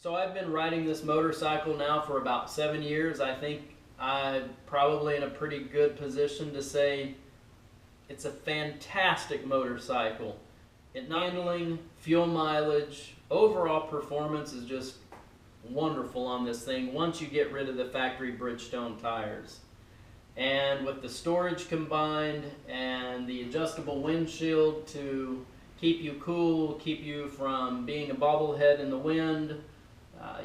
So I've been riding this motorcycle now for about 7 years. I think I'm probably in a pretty good position to say it's a fantastic motorcycle. Handling, fuel mileage, overall performance is just wonderful on this thing once you get rid of the factory Bridgestone tires. And with the storage combined and the adjustable windshield to keep you cool, keep you from being a bobblehead in the wind,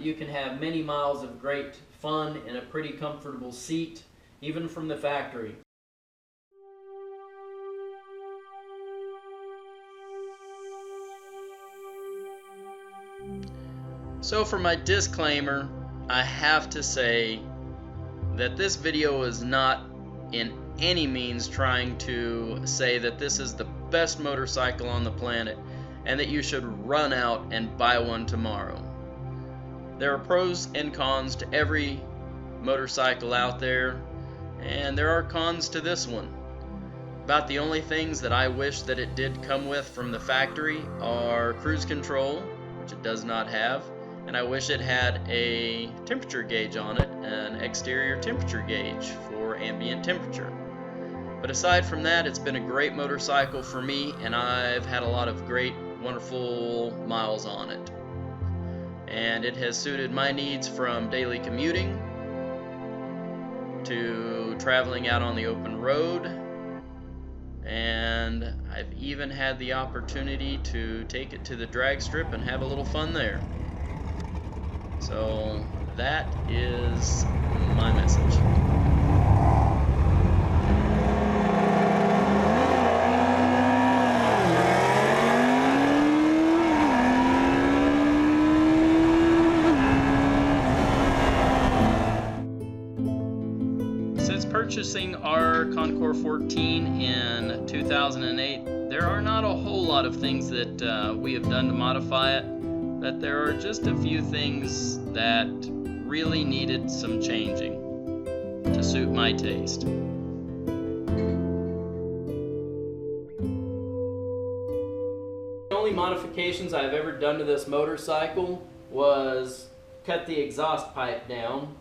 you can have many miles of great fun in a pretty comfortable seat, even from the factory. So for my disclaimer, I have to say that this video is not in any means trying to say that this is the best motorcycle on the planet and that you should run out and buy one tomorrow. There are pros and cons to every motorcycle out there, and there are cons to this one. About the only things that I wish that it did come with from the factory are cruise control, which it does not have, and I wish it had a temperature gauge on it, an exterior temperature gauge for ambient temperature. But aside from that, it's been a great motorcycle for me, and I've had a lot of great, wonderful miles on it. And it has suited my needs from daily commuting to traveling out on the open road, and I've even had the opportunity to take it to the drag strip and have a little fun there. So that is my message. Since purchasing our Concours 14 in 2008, there are not a whole lot of things that we have done to modify it. But there are just a few things that really needed some changing to suit my taste. The only modifications I've ever done to this motorcycle was cut the exhaust pipe down.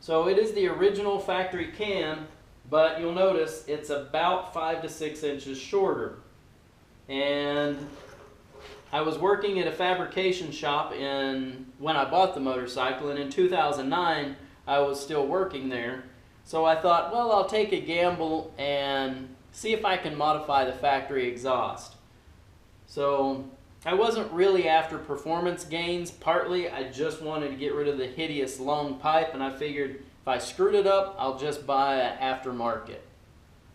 So it is the original factory can, but you'll notice it's about 5 to 6 inches shorter. And I was working at a fabrication shop when I bought the motorcycle, and in 2009 I was still working there. So I thought, well, I'll take a gamble and see if I can modify the factory exhaust. So I wasn't really after performance gains. Partly I just wanted to get rid of the hideous long pipe, and I figured if I screwed it up, I'll just buy an aftermarket.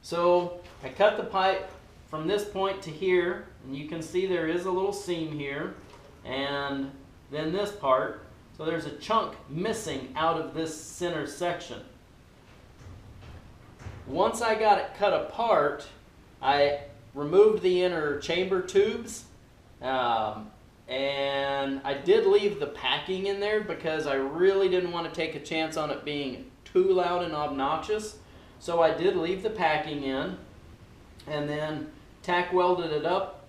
So I cut the pipe from this point to here, and you can see there is a little seam here, and then this part. So there's a chunk missing out of this center section. Once I got it cut apart, I removed the inner chamber tubes, and I did leave the packing in there because I really didn't want to take a chance on it being too loud and obnoxious. So I did leave the packing in, and then tack welded it up.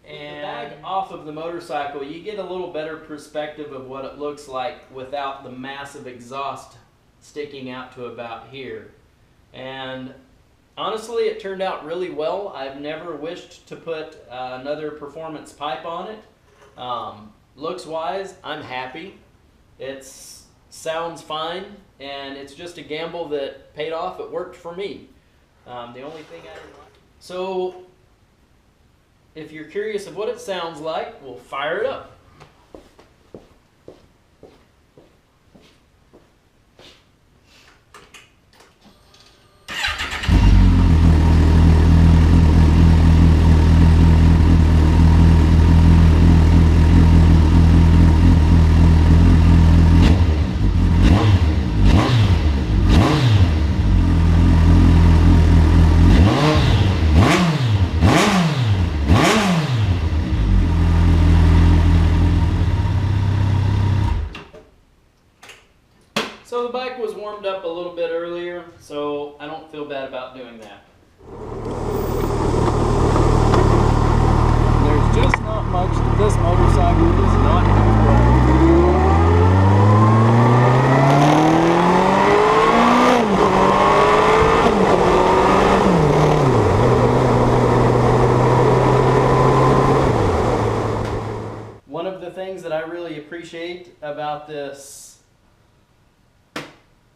And the bag off of the motorcycle, you get a little better perspective of what it looks like without the massive exhaust sticking out to about here. And honestly, it turned out really well. I've never wished to put another performance pipe on it. Looks wise, I'm happy. It sounds fine, and it's just a gamble that paid off. It worked for me. The only thing I didn't like. So if you're curious of what it sounds like, we'll fire it up. So the bike was warmed up a little bit earlier, so I don't feel bad about doing that. There's just not much that this motorcycle does not do well. I really appreciate about this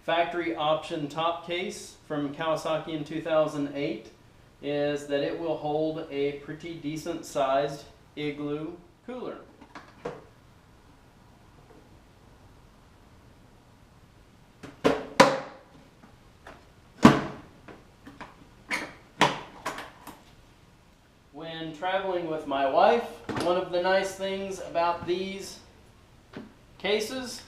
factory option top case from Kawasaki in 2008 is that it will hold a pretty decent sized Igloo cooler. When traveling with my wife, one of the nice things about these cases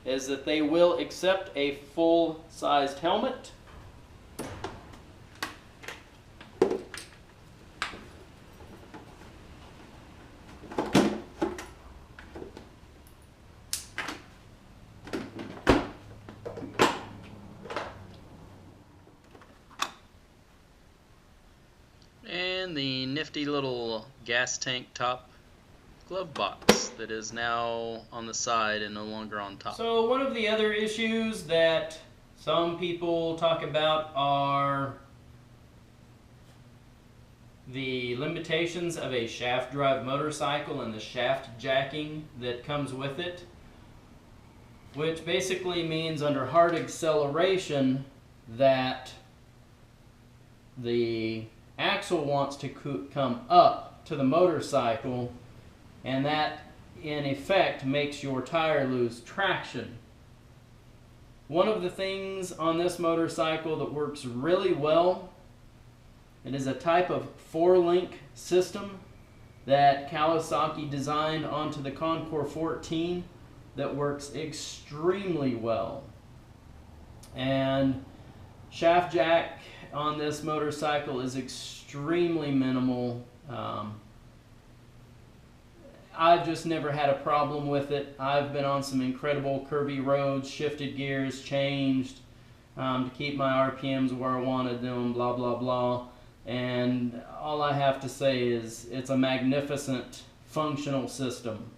is that they will accept a full-sized helmet. And the nifty little gas tank top glove box that is now on the side and no longer on top. So one of the other issues that some people talk about are the limitations of a shaft drive motorcycle and the shaft jacking that comes with it, which basically means under hard acceleration that the axle wants to come up to the motorcycle, and that in effect makes your tire lose traction. One of the things on this motorcycle that works really well, it is a type of 4-link system that Kawasaki designed onto the Concours 14 that works extremely well. And shaft jack on this motorcycle is extremely minimal. I've just never had a problem with it. I've been on some incredible curvy roads, shifted gears, changed to keep my RPMs where I wanted them, blah, blah, blah. And all I have to say is it's a magnificent functional system.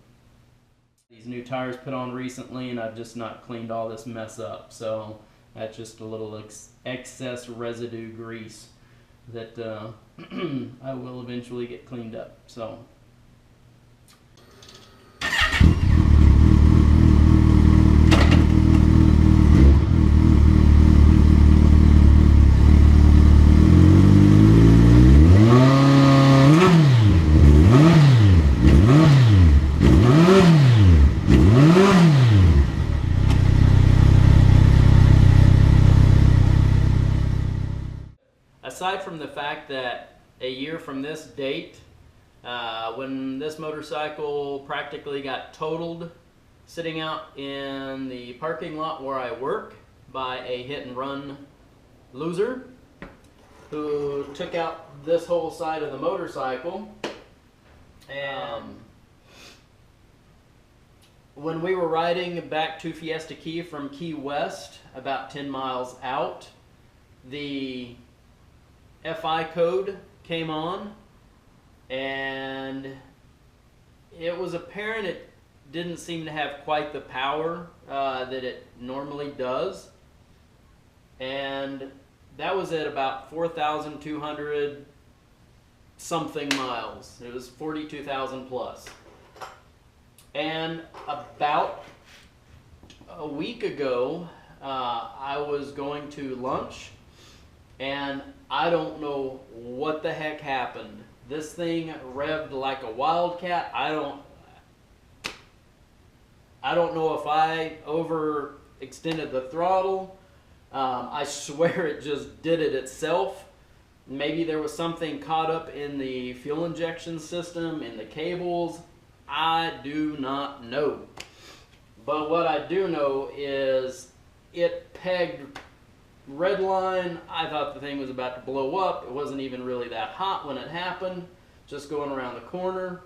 These new tires put on recently, and I've just not cleaned all this mess up. So that's just a little excess residue grease that I will eventually get cleaned up. So. Aside from the fact that a year from this date, when this motorcycle practically got totaled sitting out in the parking lot where I work by a hit-and-run loser who took out this whole side of the motorcycle. And when we were riding back to Fiesta Key from Key West, about 10 miles out, the FI code came on, and it was apparent it didn't seem to have quite the power that it normally does, and that was at about 4,200 something miles. It was 42,000 plus. And about a week ago, I was going to lunch, and I don't know what the heck happened. This thing revved like a wildcat. I don't know if I overextended the throttle. I swear it just did it itself. Maybe there was something caught up in the fuel injection system, in the cables. I do not know. But what I do know is it pegged red line. I thought the thing was about to blow up. It wasn't even really that hot when it happened, just going around the corner.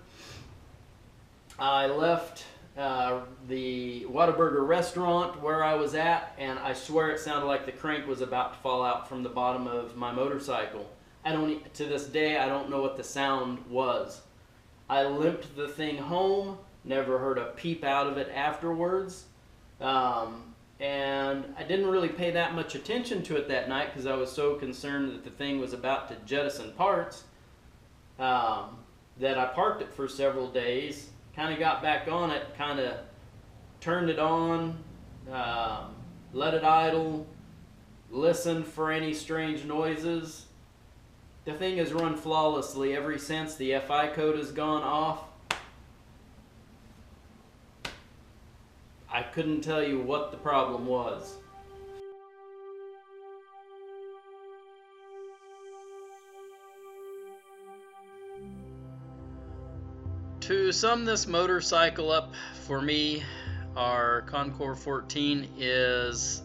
I left the Whataburger restaurant where I was at, and I swear it sounded like the crank was about to fall out from the bottom of my motorcycle. To this day, I don't know what the sound was. I limped the thing home, never heard a peep out of it afterwards. And I didn't really pay that much attention to it that night because I was so concerned that the thing was about to jettison parts that I parked it for several days kind of got back on it, kind of turned it on, let it idle, listened for any strange noises. The thing has run flawlessly ever since the FI code has gone off. I couldn't tell you what the problem was. To sum this motorcycle up for me, our Concours 14 is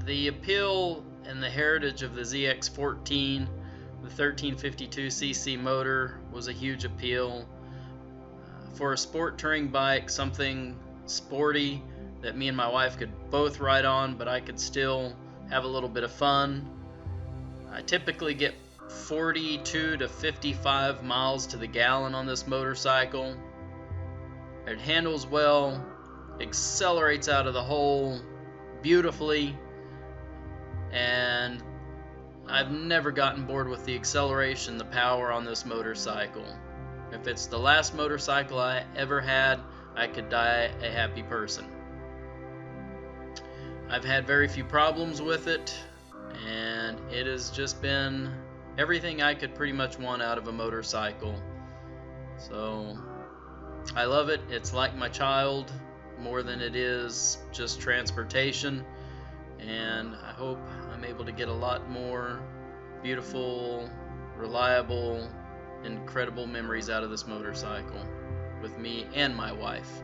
the appeal and the heritage of the ZX14. The 1352cc motor was a huge appeal. For a sport touring bike, something sporty that me and my wife could both ride on, but I could still have a little bit of fun. I typically get 42 to 55 miles to the gallon on this motorcycle. It handles well, accelerates out of the hole beautifully, and I've never gotten bored with the acceleration, the power on this motorcycle. If it's the last motorcycle I ever had, I could die a happy person. I've had very few problems with it, and it has just been everything I could pretty much want out of a motorcycle. So I love it. It's like my child more than it is just transportation, and I hope I'm able to get a lot more beautiful, reliable, incredible memories out of this motorcycle with me and my wife.